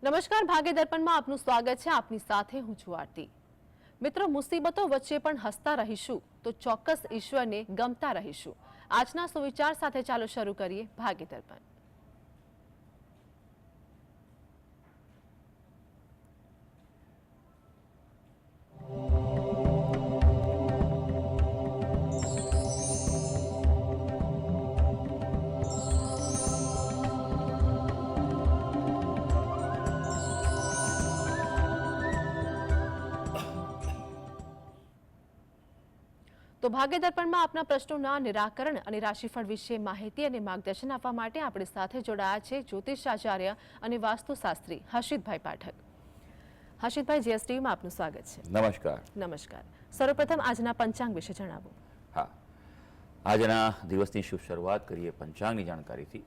નમસ્કાર, ભાગ્ય દર્પણમાં આપનું સ્વાગત છે. આપની સાથે હું છું આરતી. મિત્રો, મુસીબતો વચ્ચે પણ હસતા રહીશું તો ચોક્કસ ઈશ્વરને ગમતા રહીશું. આજના સુવિચાર સાથે ચાલો શરૂ કરીએ ભાગ્ય દર્પણ. તો ભાગ્ય દર્પણમાં આપના પ્રશ્નોના નિરાકરણ અને રાશિફળ વિશે માહિતી અને માર્ગદર્શન આપવા માટે આપણી સાથે જોડાયા છે જ્યોતિષાચાર્ય અને વાસ્તુશાસ્ત્રી હર્ષિતભાઈ પાઠક. હર્ષિતભાઈ, જીએસટીવીમાં આપનું સ્વાગત છે. નમસ્કાર. નમસ્કાર. સર્વપ્રથમ આજના પંચાંગ વિશે જણાવો. હા, આજના દિવસની શુભ શરૂઆત કરીએ પંચાંગની જાણકારીથી.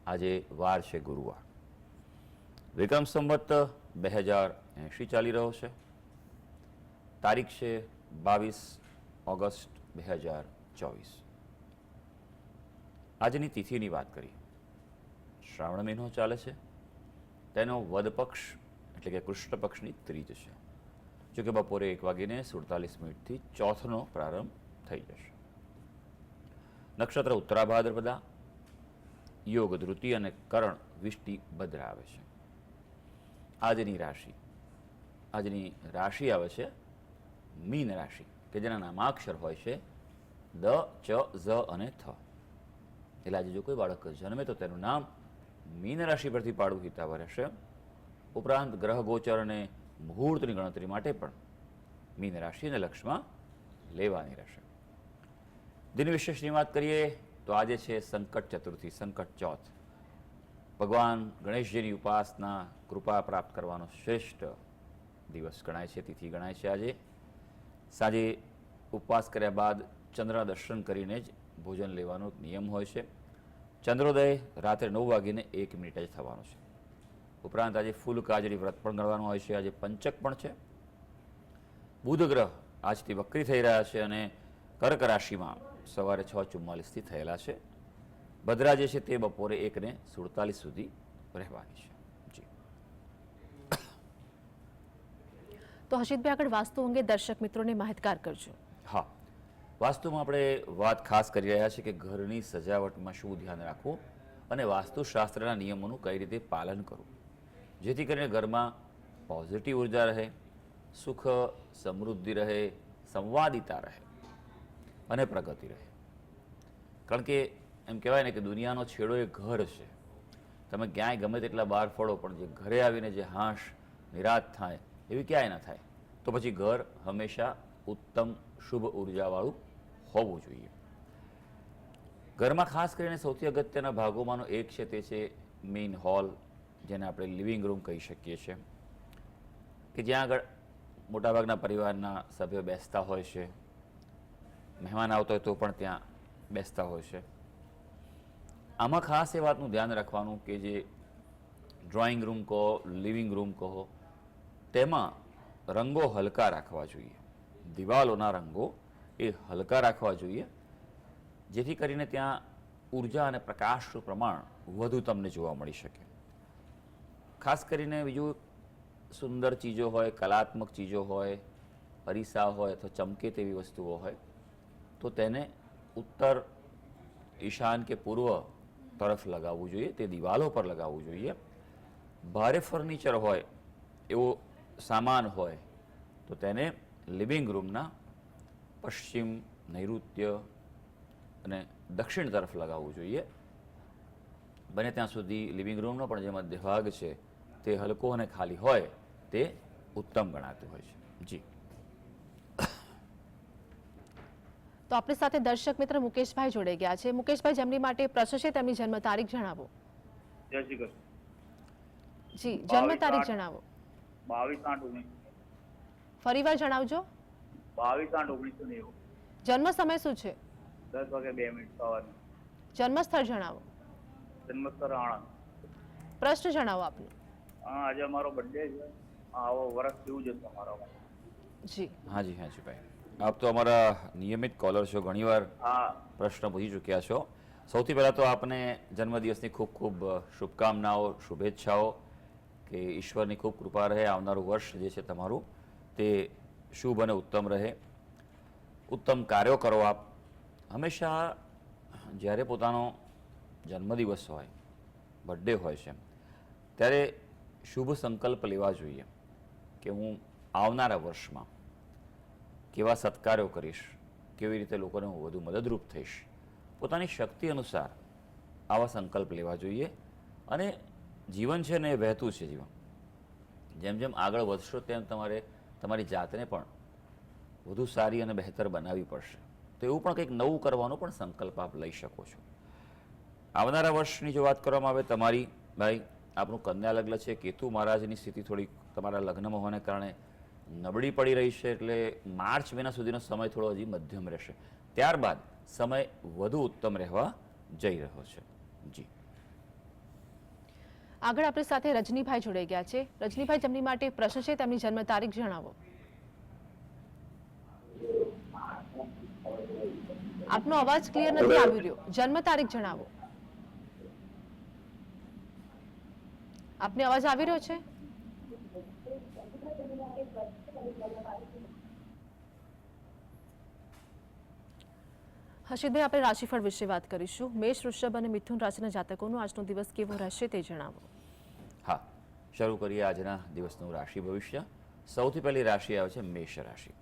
આજે વાર છે ગુરુવાર. વિક્રમ સંવત 2080 ચાલી રહ્યો છે. તારીખ છે 22 ઓગસ્ટ 2024. આજની તિથિની વાત કરીએ. શ્રાવણ મહિનો ચાલે છે. તેનો વદ પક્ષ એટલે કે કૃષ્ણ પક્ષની ત્રીજ છે. જો કે બપોરે 1:47 ચોથનો પ્રારંભ થઈ જશે. નક્ષત્ર ઉત્તરાભાદ્રપદા, યોગ ધૃતિ અને કરણ વિષ્ટિ ભદ્ર આવે છે. આજની રાશિ આવે છે મીન રાશિ, કે જેના નામાક્ષર હોય છે દ, ચ, ઝ અને થ. એટલે આજે જો કોઈ બાળક જન્મે તો તેનું નામ મીન રાશિ પરથી પાડવું હિતાવહ રહેશે. ઉપરાંત ગ્રહ ગોચર અને મુહૂર્તની ગણતરી માટે પણ મીન રાશિને લક્ષમાં લેવાની રહેશે. દિન વિશેષની વાત કરીએ તો આજે છે સંકટ ચતુર્થી, સંકટ ચોથ. ભગવાન ગણેશજીની ઉપાસના, કૃપા પ્રાપ્ત કરવાનો શ્રેષ્ઠ દિવસ ગણાય છે, તિથિ ગણાય છે. આજે સાંજે ઉપવાસ કર્યા બાદ ચંદ્રના દર્શન કરીને જ ભોજન લેવાનો નિયમ હોય છે. ચંદ્રોદય રાત્રે 9:01 જ થવાનો છે. ઉપરાંત આજે ફૂલ કાજરી વ્રત પણ ગણવાનું હોય છે. આજે પંચક પણ છે. બુધ ગ્રહ આજથી વક્રી થઈ રહ્યા છે અને કર્ક રાશિમાં સવારે 6:44 થયેલા છે. ભદ્રા જે છે તે બપોરે 1:47 સુધી રહેવાની છે. જી. તો હર્ષિતભાઈ, આગળ વાસ્તુ અંગે દર્શક મિત્રોને માહિતગાર કરજો. હા, વાસ્તુમાં આપણે વાત ખાસ કરી રહ્યા છીએ કે ઘરની સજાવટમાં શું ધ્યાન રાખવું અને વાસ્તુશાસ્ત્રના નિયમોનું કઈ રીતે પાલન કરવું, જેથી કરીને ઘરમાં પોઝિટિવ ઉર્જા રહે, સુખ સમૃદ્ધિ રહે, સંવાદિતા રહે અને પ્રગતિ રહે. કારણ કે એમ કહેવાય ને કે દુનિયાનો છેડો એ ઘર છે. તમે ક્યાંય ગમે તેટલા બહાર ફળો, પણ જે ઘરે આવીને જે હાશ નિરાશ થાય એવી ક્યાંય ના થાય. તો પછી ઘર હંમેશા ઉત્તમ શુભ ઉર્જાવાળું હોવું જોઈએ. ઘરમાં ખાસ કરીને સૌથી અગત્યના ભાગોમાંનો એક છે તે છે મેઇન હોલ, જેને આપણે લિવિંગ રૂમ કહી શકીએ છીએ, કે જ્યાં આગળ મોટાભાગના પરિવારના સભ્યો બેસતા હોય છે. મહેમાન આવતા હોય તો પણ ત્યાં બેસતા હોય છે. આમાં ખાસ એ વાતનું ધ્યાન રાખવાનું કે જે ડ્રોઈંગ રૂમ કહો, લિવિંગ રૂમ કહો, તેમાં રંગો હલકા રાખવા જોઈએ. દિવાલોના રંગો એ હલકા રાખવા જોઈએ, જેથી કરીને ત્યાં ઉર્જા અને પ્રકાશનું પ્રમાણ વધુ તમને જોવા મળી શકે. ખાસ કરીને બીજું, સુંદર ચીજો હોય, કલાત્મક ચીજો હોય, અરીસા હોય અથવા ચમકે તેવી વસ્તુઓ હોય તો તેને ઉત્તર, ઈશાન કે પૂર્વ તરફ લગાવવું જોઈએ. તે દિવાલો પર લગાવવું જોઈએ. ભારે ફર્નિચર હોય, એવો સામાન હોય તો તેને લિવિંગ રૂમના પશ્ચિમ, નૈઋત્ય અને દક્ષિણ તરફ લગાવવું જોઈએ. બને ત્યાં સુધી લિવિંગ રૂમનો પણ જે મધ્ય ભાગ છે તે હલકો અને ખાલી હોય તે ઉત્તમ ગણાતું હોય છે. જી. તો આપણી સાથે દર્શક મિત્ર મુકેશભાઈ જોડાઈ ગયા છે. મુકેશભાઈ, જેમની માટે પ્રશ્ન છે તેમની જન્મ તારીખ જણાવો. જય શ્રી કૃષ્ણ. જી, જન્મ તારીખ જણાવો. 22/8/1990. ફરીવાર જણાવજો. 22/8/1990. જન્મ સમય શું છે? 10:02 સવારનો. જન્મ સ્થળ જણાવો. જન્મસ્થળ આણંદ. પ્રશ્ન જણાવો આપનો. આજે અમારો બર્થડે છે. આવો વર્ષ જેવું જ છે અમારો. જી. હાજી ભાઈ, આપ તો અમારા નિયમિત કોલર છો, ઘણીવાર હા, પ્રશ્ન પૂછી ચૂક્યા છો. સૌથી પહેલાં તો આપને જન્મદિવસની ખૂબ ખૂબ શુભકામનાઓ, શુભેચ્છાઓ. કે ઈશ્વરની ખૂબ કૃપા રહે, આવનારું વર્ષ જે છે તમારું તે શુભ અને ઉત્તમ રહે, ઉત્તમ કાર્યો કરો આપ. હંમેશા જ્યારે પોતાનો જન્મદિવસ હોય, બર્થડે હોય છે, ત્યારે શુભ સંકલ્પ લેવા જોઈએ કે હું આવનારા વર્ષમાં કેવા સત્કાર્યો કરીશ, કેવી રીતે લોકોને હું વધુ મદદરૂપ થઈશ. પોતાની શક્તિ અનુસાર આવા સંકલ્પ લેવા જોઈએ. અને જીવન છે ને એ વહેતું છે જીવન. જેમ જેમ આગળ વધશો તેમ તમારે તમારી જાતને પણ વધુ સારી અને બહેતર બનાવવી પડશે. તો એવું પણ કંઈક નવું કરવાનો પણ સંકલ્પ આપ લઈ શકો છો. આવનારા વર્ષની જો વાત કરવામાં આવે તમારી ભાઈ, આપનું કન્યા લગ્ન છે, કેતુ મહારાજની સ્થિતિ થોડી તમારા લગ્નમાં હોવાને કારણે નબળી પડી રહી છે, એટલે માર્ચ મહિના સુધીનો સમય થોડો હજી મધ્યમ રહેશે. ત્યારબાદ સમય વધુ ઉત્તમ રહેવા જઈ રહ્યો છે. જી, આગળ આપણી સાથે રજનીભાઈ જોડાઈ ગયા છે. રજનીભાઈ, જેમની માટે પ્રશ્ન છે તેમની જન્મ તારીખ જણાવો. આપનો અવાજ ક્લિયર નથી આવી રહ્યો. જન્મ તારીખ જણાવો. આપને અવાજ આવી રહ્યો છે? હર્ષિતભાઈ, આપણે રાશિફળ વિશે વાત કરીશું. મેષ, વૃષભ અને મિથુન રાશિના જાતકોનો આજનો દિવસ કેવો રહેશે તે જણાવો. હા, શરૂ કરીએ આજના દિવસનું રાશિ ભવિષ્ય. સૌથી પહેલી રાશિ આવે છે મેષ રાશિ.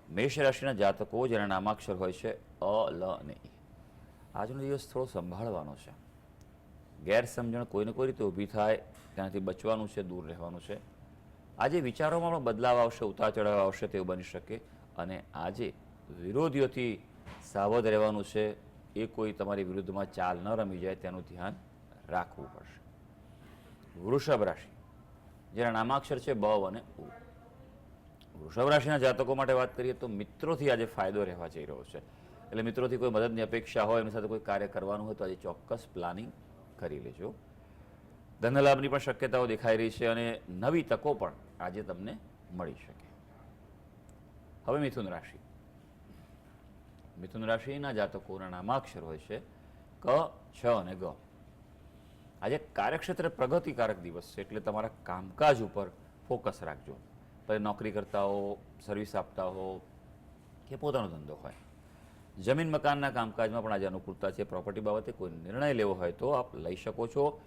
મેષ રાશિના જાતકો જેના નામાક્ષર હોય છે અ, લ અને ઈ. આજનો દિવસ થોડો સંભાળવાનો છે. ગેરસમજણ કોઈને કોઈ રીતે ઊભી થાય તેનાથી બચવાનું છે, દૂર રહેવાનું છે. આજે વિચારોમાં પણ બદલાવ આવશે, ઉતાર ચઢાવ આવશે તેવું બની શકે. અને આજે વિરોધીઓથી સાવધ રહેવાનું છે. એ કોઈ તમારી વિરુદ્ધમાં ચાલ ન રમી જાય તેનું ધ્યાન રાખવું પડશે. વૃષભ રાશિ જેના નામાક્ષર છે બ અને ઉ. વૃષભ રાશિના જાતકો માટે વાત કરીએ તો મિત્રોથી આજે ફાયદો રહેવા જઈ રહ્યો છે. એટલે મિત્રોથી કોઈ મદદની અપેક્ષા હોય, એમની સાથે કોઈ કાર્ય કરવાનું હોય તો આજે ચોક્કસ પ્લાનિંગ કરી લેજો. ધનલાભની પણ શક્યતાઓ દેખાઈ રહી છે અને નવી તકો પણ આજે તમને મળી શકે. હવે મિથુન રાશિ. મિથુન રાશિના જાતકોના નામાક્ષર હોય છે ક, છ અને ગ. આજે કાર્યક્ષેત્રે પ્રગતિકારક દિવસ છે, એટલે તમારા કામકાજ ઉપર ફોકસ રાખજો. પછી નોકરી કરતા હો, સર્વિસ આપતા હો કે પોતાનો ધંધો હોય. જમીન મકાનના કામકાજમાં પણ આજે અનુકૂળતા છે. પ્રોપર્ટી બાબતે કોઈ નિર્ણય લેવો હોય તો આપ લઈ શકો છો.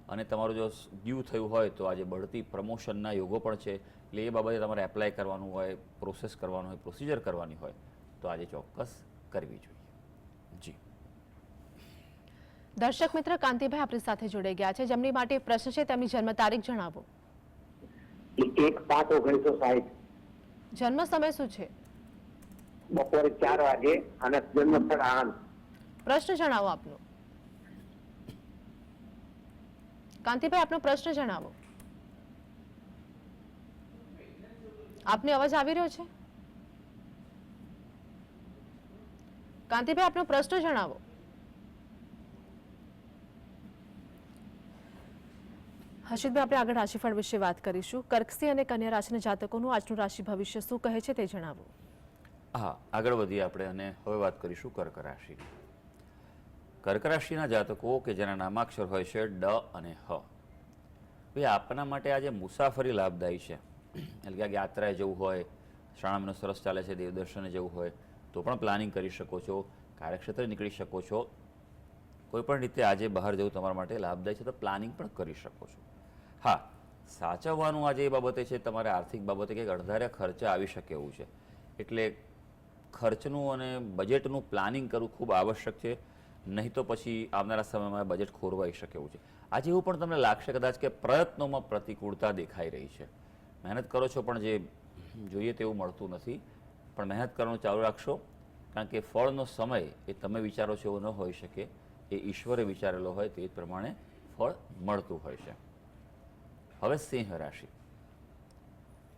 અને તમારું જો ડ્યુ થયું હોય તો આજે બઢતી પ્રમોશનના યોગો પણ છે. એટલે એ બાબતે તમારે એપ્લાય કરવાનું હોય, પ્રોસેસ કરવાનું હોય, પ્રોસિજર કરવાની હોય તો આજે ચોક્કસ કરવી જોઈએ. જી, દર્શક મિત્ર કાંતિભાઈ આપણી સાથે જોડાઈ ગયા છે. જેમની માટે પ્રશ્ન છે તેમની જન્મ તારીખ જણાવો. 1/7/1960 જન્મ સમય શું છે? બપોરે 4 વાગે અને જન્મસ્થળ આણંદ. પ્રશ્ન જણાવો આપનો. કાંતિભાઈ, આપનો પ્રશ્ન જણાવો. આપને અવાજ આવી રહ્યો છે? કાંતિભાઈ, આપનો પ્રશ્ન જણાવો. હર્ષિતભાઈ, આપણે આગળ રાશિફળ વિશે વાત કરીશું. કર્કસિંહ અને કન્યા રાશિના જાતકોનું આજનું રાશિ ભવિષ્ય શું કહે છે તે જણાવો. હા, આગળ વધીએ આપણે અને હવે વાત કરીશું કર્ક રાશિ. કર્ક રાશિના જાતકો કે જેના નામાક્ષર હોય છે ડ અને હ. ભાઈ, આપના માટે આજે મુસાફરી લાભદાયી છે. એટલે કે યાત્રાએ જવું હોય, શ્રાવણ મહિનો સરસ ચાલે છે, દેવદર્શને જવું હોય તો પણ પ્લાનિંગ કરી શકો છો. કાર્યક્ષેત્રે નીકળી શકો છો. કોઈ પણ રીતે આજે બહાર જવું તમારા માટે લાભદાયી છે તો પ્લાનિંગ પણ કરી શકો છો. હા, સાચવવાનું આજે એ બાબતે છે, તમારે આર્થિક બાબતે કંઈક અણધાર્યા ખર્ચા આવી શકે એવું છે. એટલે ખર્ચનું અને બજેટનું પ્લાનિંગ કરવું ખૂબ આવશ્યક છે. નહીં તો પછી આવનારા સમયમાં બજેટ ખોરવાઈ શકે એવું છે. આજે એવું પણ તમને લાગશે કદાચ કે પ્રયત્નોમાં પ્રતિકૂળતા દેખાઈ રહી છે. મહેનત કરો છો પણ જે જોઈએ તેવું મળતું નથી. પણ મહેનત કરવાનું ચાલુ રાખશો, કારણ કે ફળનો સમય એ તમે વિચારો છો એવો ન હોઈ શકે. એ ઈશ્વરે વિચારેલો હોય તે પ્રમાણે ફળ મળતું હોય છે. હવે સિંહ રાશિ.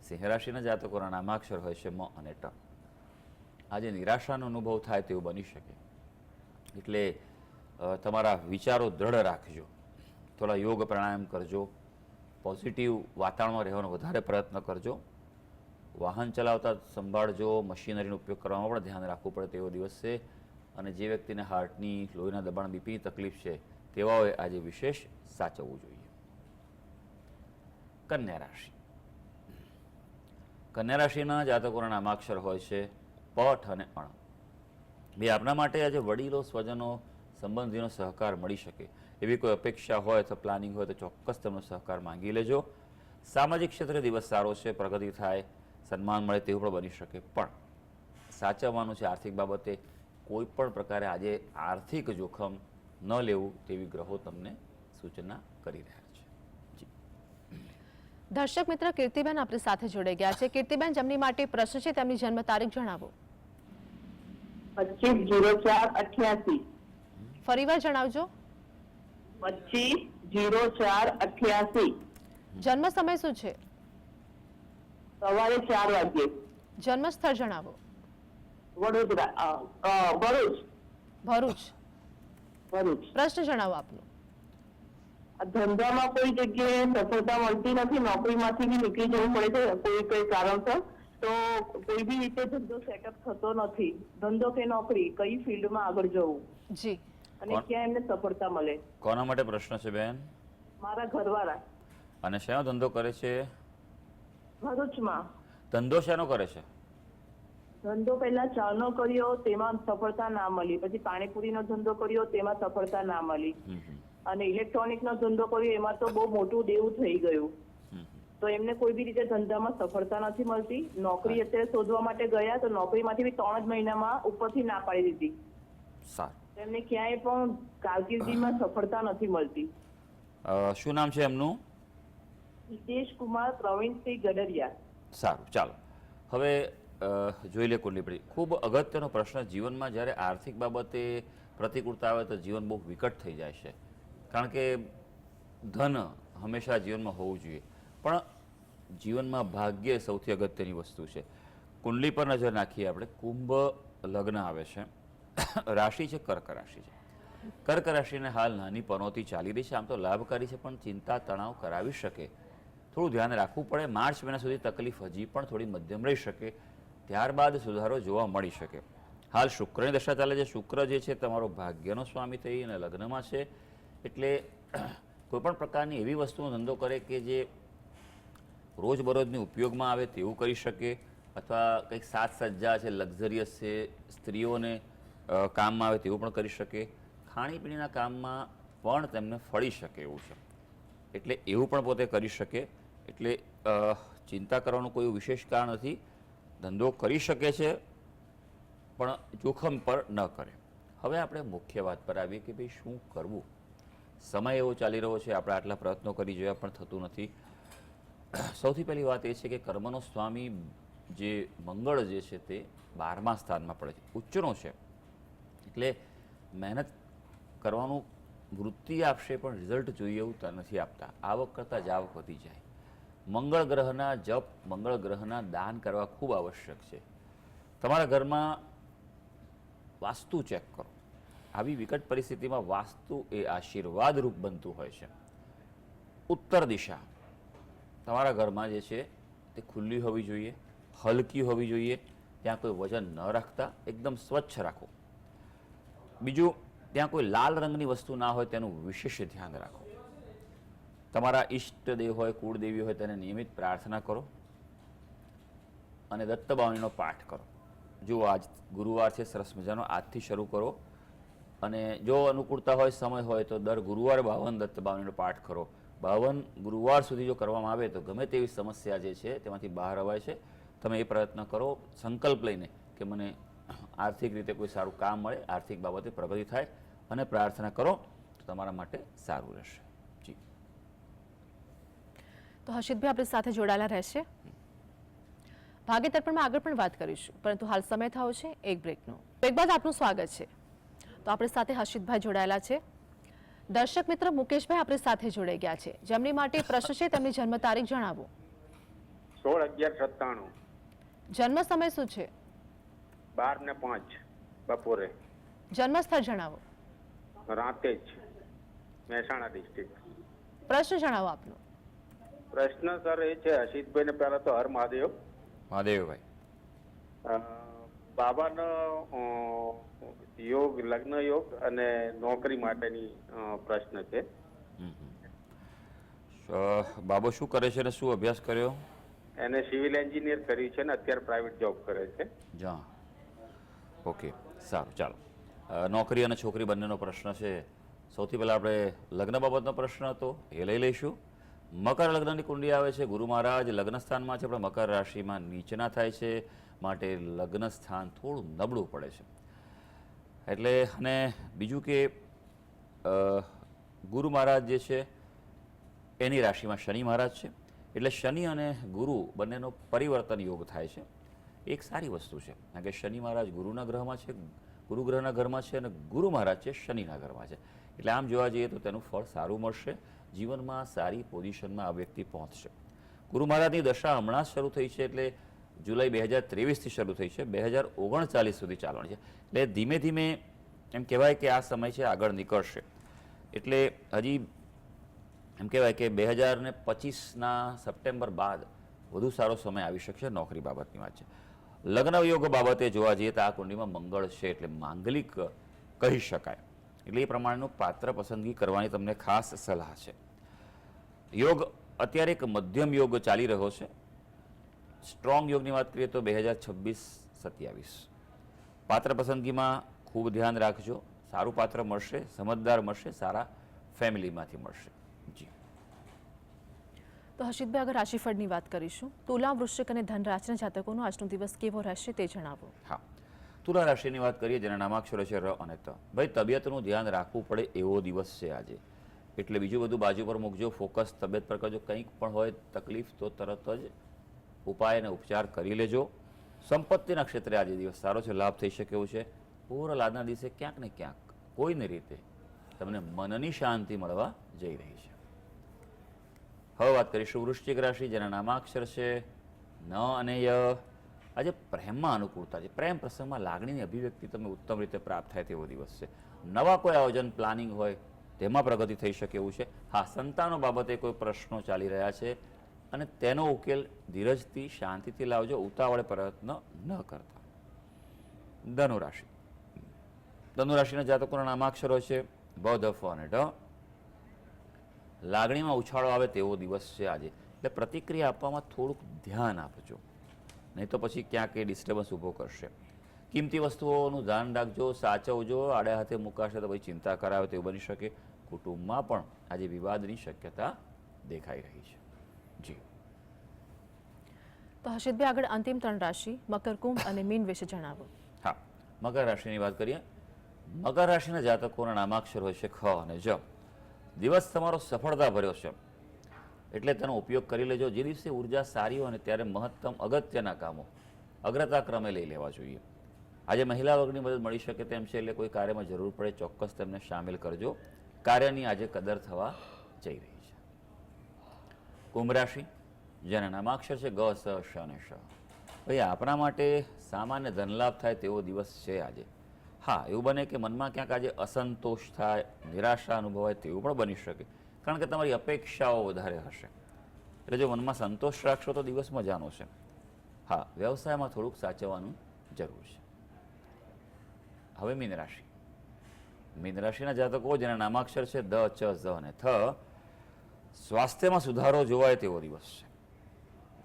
સિંહ રાશિના જાતકોના નામાક્ષર હોય છે મ અને ટ. આજે નિરાશાનો અનુભવ થાય તેવું બની શકે. એટલે તમારા વિચારો દ્રઢ રાખજો. થોડા યોગ પ્રાણાયામ કરજો. પોઝિટિવ વાતાવરણમાં રહેવાનો વધારે પ્રયત્ન કરજો. વાહન ચલાવતા સંભાળજો. મશીનરીનો ઉપયોગ કરવામાં પણ ધ્યાન રાખવું પડે તેવો દિવસ છે. અને જે વ્યક્તિને હાર્ટની, લોહીના દબાણ, બીપીની તકલીફ છે તેવાઓએ આજે વિશેષ સાચવવું જોઈએ. કન્યા રાશિ. કન્યા રાશિના જાતકોના નામાક્ષર હોય છે પઠ અને અણ. બે આપના માટે આજે વડીલો, સ્વજનો, સંબંધીનો સહકાર મળી શકે એવી કોઈ અપેક્ષા હોય અથવા પ્લાનિંગ હોય તો ચોક્કસ તેમનો સહકાર માંગી લેજો. સામાજિક ક્ષેત્રે દિવસ સારો છે, પ્રગતિ થાય, સન્માન મળે તેવું પણ બની શકે. પણ સાચવવાનું છે આર્થિક બાબતે. કોઈ પણ પ્રકારે આજે આર્થિક જોખમ ન લેવું તેવી ગ્રહો તમને સૂચના કરી રહ્યા છે. જી. દર્શક મિત્ર કીર્તિબેન આપણી સાથે જોડાઈ ગયા છે. કીર્તિબેન, જેમની માટે પ્રશ્ન છે તેમની જન્મ તારીખ જણાવો. 25/04/88. ફરીવાર જણાવજો. 25/04/88. જન્મ સમય શું છે? સવારે 4 વાગ્યે. જન્મ સ્થળ જણાવો. વડોદરા, ભરૂચ. ભરૂચ. પ્રશ્ન જણાવો આપનો. આ ધંધામાં કોઈ જગ્યાએ સફળતા મળતી નથી, નોકરીમાંથી બી નીકળી જવું પડે છે કોઈ કારણસર, તો કોઈ બી રીતે ધંધો સેટઅપ થતો નથી. ધંધો કે નોકરી, કઈ ફિલ્ડમાં આગળ જવું જી. અને ક્યાં એમને સફળતા મળે? કોના માટે પ્રશ્ન છે બેન? મારા ઘરવાળા અને શેનો ધંધો કરે છે? ભરૂચમાં. ધંધો શેનો કરે છે? ધંધો પહેલા ચાનો કર્યો, તેમાં સફળતા ના મળી. પછી પાણીપુરીનો ધંધો કર્યો, તેમાં સફળતા ના મળી. અને ઇલેક્ટ્રોનિકનો ધંધો કર્યો, એમાં તો બહુ મોટું દેવું થઈ ગયું. તો એમને કોઈ બી રીતે ધંધામાં સફળતા નથી મળતી. નોકરી અત્યારે શોધવા માટે ગયા તો નોકરીમાંથી બી 3 જ મહિનામાં ઉપરથી ના પાડી દીધી. સારું. એમને ક્યાંય પણ કારકિર્દીમાં સફળતા નથી મળતી. શું નામ છે એમનું? હિતેશ કુમાર પ્રવીણસિંહ ગડરિયા. સારું, ચાલો હવે જોઈ લે કુંડલી. ખૂબ અગત્યનો પ્રશ્ન. જીવનમાં જ્યારે આર્થિક બાબતે પ્રતિકૂળતા આવે તો જીવન બહુ વિકટ થઈ જાય છે. કારણ કે ધન હંમેશા જીવનમાં હોવું જોઈએ, પણ જીવનમાં ભાગ્ય સૌથી અગત્યની વસ્તુ છે. કુંડલી પર નજર નાખીએ આપણે. કુંભ લગ્ન આવે છે, રાશિ છે કર્ક રાશિ છે. કર્ક રાશિને હાલ નાની પનોતી ચાલી રહી છે. આમ તો લાભકારી છે, પણ ચિંતા તણાવ કરાવી શકે. થોડું ધ્યાન રાખવું પડે. માર્ચ મહિના સુધી તકલીફ હજી પણ થોડી મધ્યમ રહી શકે, ત્યારબાદ સુધારો જોવા મળી શકે. હાલ શુક્રની દશા ચાલે છે. શુક્ર જે છે તમારો ભાગ્યનો સ્વામી થઈ અને લગ્નમાં છે, એટલે કોઈપણ પ્રકારની એવી વસ્તુનો ધંધો કરે કે જે રોજબરોજની ઉપયોગમાં આવે તેવું કરી શકે, અથવા કંઈક સાજ સજ્જા છે, લક્ઝરિયસ છે, સ્ત્રીઓને કામમાં આવે તેવું પણ કરી શકે. ખાણીપીણીના કામમાં પણ તેમને ફળી શકે એવું છે, એટલે એવું પણ પોતે કરી શકે. એટલે ચિંતા કરવાનું કોઈ વિશેષ કારણ નથી. ધંધો કરી શકે છે, પણ જોખમ પર ન કરે. હવે આપણે મુખ્ય વાત પર આવીએ કે ભાઈ શું કરવું. સમય એવો ચાલી રહ્યો છે, આપણે આટલા પ્રયત્નો કરી જોયા પણ થતું નથી. સૌથી પહેલી વાત એ છે કે કર્મનો સ્વામી જે મંગળ જે છે તે 12મા સ્થાનમાં પડે છે, ઉચ્ચનો છે. એટલે મહેનત કરવાનું વૃત્તિ આપશે, પણ રિઝલ્ટ જોઈએ એવું નથી આપતા. આવક કરતાં જાવક વધી જાય. મંગળ ગ્રહના જપ, મંગળ ગ્રહના દાન કરવા ખૂબ આવશ્યક છે. તમારા ઘરમાં વાસ્તુ ચેક કરો. આવી વિકટ પરિસ્થિતિમાં વાસ્તુ એ આશીર્વાદરૂપ બનતું હોય છે. ઉત્તર દિશા તમારા ઘરમાં જે છે તે ખુલ્લી હોવી જોઈએ, હલકી હોવી જોઈએ. ત્યાં કોઈ વજન ન રાખતા, એકદમ સ્વચ્છ રાખો. બીજું, ત્યાં કોઈ લાલ રંગની વસ્તુ ના હોય તેનું વિશેષ ધ્યાન રાખો. તમારા ઈષ્ટદેવ હોય, કુળદેવી હોય, તેને નિયમિત પ્રાર્થના કરો અને દત્તબાવણીનો પાઠ કરો. જો આજ ગુરુવાર છે, સરસ મજાનો આજથી શરૂ કરો. અને જો અનુકૂળતા હોય, સમય હોય તો દર ગુરુવારે 52 દત્તબાવણીનો પાઠ કરો. 52 ગુરુવાર સુધી જો કરવામાં આવે તો ગમે તેવી સમસ્યા જે છે તેમાંથી બહાર અવાય છે. તમે એ પ્રયત્ન કરો સંકલ્પ લઈને કે મને આર્થિક રીતે કોઈ સારું કામ મળે, આર્થિક બાબતે પ્રગતિ થાય, અને પ્રાર્થના કરો તો તમારા માટે સારું રહેશે. જી. તો હર્ષિતભાઈ આપણી સાથે જોડાયેલા રહેશે. ભાગ્ય દર્પણમાં આગળ પણ વાત કરીશું, પરંતુ હાલ સમય થયો છે એક બ્રેકનો. બ્રેક બાદ આપનું સ્વાગત છે. તો આપણી સાથે હર્ષિતભાઈ જોડાયેલા છે. દર્શક મિત્ર મુકેશભાઈ આપણી સાથે જોડાઈ ગયા છે, જેમની માટે પ્રશ્ન છે. તેમની જન્મ તારીખ જણાવો. 16/11/97. જન્મ સમય શું છે? 12:05 બપોરે. જન્મ સ્થળ જણાવો. રાતેજ, મહેસાણા ડિસ્ટ્રિક્ટ. પ્રશ્ન જણાવો આપનો. પ્રશ્ન સર એ છે, હર્ષિતભાઈ ને પહેલા તો હર મહાદેવ. મહાદેવભાઈ, બાબાનો યોગ, લગ્ન યોગ અને નોકરી માટેની પ્રશ્ન છે. બાબો શું કરે છે અને શું અભ્યાસ કર્યો? એને સિવિલ એન્જિનિયર કર્યું છે ને અત્યારે પ્રાઇવેટ જોબ કરે છે. જા ઓકે, સારું, ચાલો. નોકરી અને છોકરી બંનેનો પ્રશ્ન છે. સૌથી પહેલાં આપણે લગ્ન બાબતનો પ્રશ્ન હતો એ લઈ લઈશું. મકર લગ્નની કુંડળી આવે છે. ગુરુ મહારાજ લગ્ન સ્થાનમાં છે, પણ મકર રાશિમાં નીચેના થાય છે, માટે લગ્ન સ્થાન થોડું નબળું પડે છે. એટલે અને બીજું કે ગુરુ મહારાજ જે છે એની રાશિમાં શનિ મહારાજ છે, એટલે શનિ અને ગુરુ બંનેનો પરિવર્તન યોગ થાય છે. એક સારી વસ્તુ છે, કારણ કે શનિ મહારાજ ગુરુના ગ્રહમાં છે, ગુરુ ગ્રહના ઘરમાં છે, અને ગુરુ મહારાજ છે શનિના ઘરમાં છે. એટલે આમ જોવા જઈએ તો તેનું ફળ સારું મળશે. જીવનમાં સારી પોઝિશનમાં આ વ્યક્તિ પહોંચશે. ગુરુ મહારાજની દશા હમણાં જ શરૂ થઈ છે, એટલે જુલાઈ 2023થી શરૂ થઈ છે, 2039 સુધી ચાલવાની છે. એટલે ધીમે ધીમે એમ કહેવાય કે આ સમય છે આગળ નીકળશે. એટલે હજી એમ કહેવાય કે 2025ના સપ્ટેમ્બર બાદ વધુ સારો સમય આવી શકશે. નોકરી બાબતની વાત છે. લગ્ન યોગ બાબતે જોવા જઈએ તો આ કુંડળીમાં મંગળ છે, એટલે માંગલિક કહી શકાય. એટલે એ પ્રમાણેનું પાત્ર પસંદગી કરવાની તમને ખાસ સલાહ છે. યોગ અત્યારે એક મધ્યમ યોગ ચાલી રહ્યો છે. સ્ટ્રોંગ યોગની વાત કરીએ તો 2026-27. પાત્ર પસંદગીમાં ખૂબ ધ્યાન રાખજો. સારું પાત્ર મળશે, સમજદાર મળશે, સારા ફેમિલીમાંથી મળશે. જી. તો હર્ષિતભાઈ, આગળ રાશિફળની વાત કરીશું. તુલા, વૃશ્ચિક અને ધન રાશિના જાતકોનો આજનો દિવસ કેવો રહેશે તે જણાવો. હા, તુલા રાશિની વાત કરીએ, જેના નામાક્ષરો છે ર અને ત. ભાઈ, તબિયતનું ધ્યાન રાખવું પડે એવો દિવસ છે આજે. એટલે બીજું બધું બાજુ પર મૂકજો, ફોકસ તબિયત પર કરજો. કંઈક પણ હોય તકલીફ તો તરત જ ઉપાય અને ઉપચાર કરી લેજો. સંપત્તિના ક્ષેત્રે આજે દિવસ સારો છે, લાભ થઈ શકે એવું છે. ઓવરઓલ આજના દિવસે ક્યાંક ને ક્યાંક કોઈને રીતે તમને મનની શાંતિ મળવા જઈ રહી છે. હવે વાત કરીશું વૃશ્ચિક રાશિ, જેના નામાક્ષર છે ન અને ય. આજે પ્રેમમાં અનુકૂળતા છે. પ્રેમ પ્રસંગમાં લાગણીની અભિવ્યક્તિ તમને ઉત્તમ રીતે પ્રાપ્ત થાય તેવો દિવસ છે. નવા કોઈ આયોજન પ્લાનિંગ હોય તેમાં પ્રગતિ થઈ શકે એવું છે. હા, સંતાનો બાબતે કોઈ પ્રશ્નો ચાલી રહ્યા છે અને તેનો ઉકેલ ધીરજથી શાંતિથી લાવજો, ઉતાવળે પ્રયત્ન ન કરતા. ધનુ રાશિ. ધનુ રાશિના જાતકોના નામાક્ષરો છે બ, ધ, ફ અને ઢ. લાગણીમાં ઉછાળો આવે તેવો દિવસ છે આજે. એટલે પ્રતિક્રિયા આપવામાં થોડુંક ધ્યાન આપજો, નહીં તો પછી ક્યાંક એ ડિસ્ટર્બન્સ ઊભો કરશે. કિંમતી વસ્તુઓનું ધ્યાન રાખજો, સાચવજો. આડે હાથે મુકાશે તો પછી ચિંતા કરાવે તેવું બની શકે. કુટુંબમાં પણ આજે વિવાદની શક્યતા દેખાઈ રહી છે. જી. તો હર્ષિતભાઈ, આગળ અંતિમ 3 રાશિ મકર, કુંભ અને મીન વિશે જણાવો. હા, મકર રાશિની વાત કરીએ. મકર રાશિના જાતકોના નામાક્ષર હોય છે ખ અને જ. દિવસ તમારો સફળતા ભર્યો છે, એટલે તેનો ઉપયોગ કરી લેજો. જે દિવસે ઉર્જા સારી હોય ને ત્યારે મહત્તમ અગત્યના કામો અગ્રતા ક્રમે લઈ લેવા જોઈએ. આજે મહિલા વર્ગની મદદ મળી શકે તેમ છે, એટલે કોઈ કાર્યમાં જરૂર પડે ચોક્કસ તેમને સામેલ કરજો. કાર્યની આજે કદર થવા જઈ રહી છે. કુંભ રાશિ, જેના નામાક્ષર છે ગ, સ, શ અને શ. ભાઈ, આપણા માટે સામાન્ય ધનલાભ થાય તેવો દિવસ છે આજે. હા, એવું બને કે મનમાં ક્યાંક આજે અસંતોષ થાય, નિરાશા અનુભવાય તેવું પણ બની શકે, કારણ કે તમારી અપેક્ષાઓ વધારે હશે. એટલે જો મનમાં સંતોષ રાખશો તો દિવસ મજાનો છે. હા, વ્યવસાયમાં થોડુંક સાચવવાનું જરૂર છે. હવે મીન રાશિ. મીન રાશિના જાતકો, જેના નામાક્ષર છે દ, ચ, ઝ અને થ. સ્વાસ્થ્યમાં સુધારો જોવાય તેવો દિવસ છે.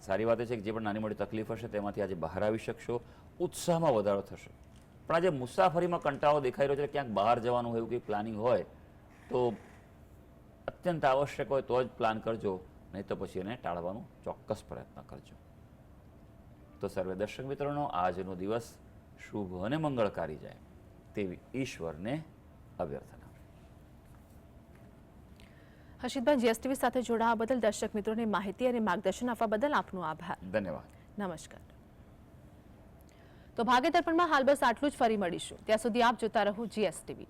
સારી વાત એ છે કે જે પણ નાની મોટી તકલીફ હશે તેમાંથી આજે બહાર આવી શકશો. ઉત્સાહમાં વધારો થશે. પણ આજે મુસાફરીમાં કંટાળો દેખાઈ રહ્યો છે. ક્યાંક બહાર જવાનું હોય એવું કંઈ પ્લાનિંગ હોય તો અત્યંત આવશ્યક હોય તો જ પ્લાન કરજો, નહીં તો પછી એને ટાળવાનો ચોક્કસ પ્રયત્ન કરજો. તો સર્વે દર્શક મિત્રોનો આજનો દિવસ શુભ અને મંગળકારી જાય તેવી ઈશ્વરને અભ્યર્થના. હર્ષિતભાઈ, જીએસટીવી સાથે જોડાવા બદલ દર્શક મિત્રોને માહિતી અને માર્ગદર્શન આપવા બદલ આપનો આભાર. ધન્યવાદ. નમસ્કાર. તો ભાગ્ય દર્પણમાં હાલ બસ આટલું જ. ફરી મળીશું. ત્યાં સુધી આપ જોતા રહો જીએસટીવી.